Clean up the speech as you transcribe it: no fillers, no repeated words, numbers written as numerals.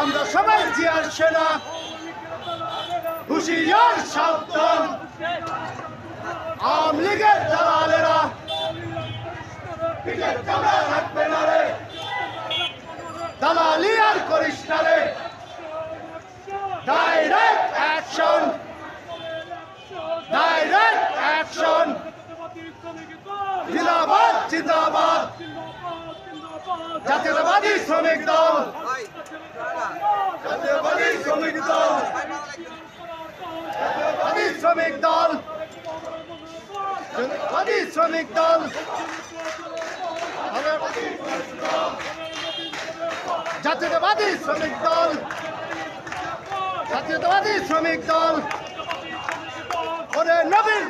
আমরা সবাই জিয়ার সেনা, হুশিয়ার সাবধান। আওয়ামী লীগের দালালেরা পিঠের চামড়া রাখবে না রে, দালালি আর করিস না রে। Direct action, direct action. জিন্দাবাদ জিন্দাবাদ, জাতীয়তাবাদী শ্রমিক দল, জাতীয়তাবাদী শ্রমিক দল, জাতীয়তাবাদী শ্রমিক দল, জাতীয়তাবাদী শ্রমিক দল, জাতীয়তাবাদী শ্রমিক দল, জাতীয়তাবাদী শ্রমিক দল। ওরে নবীন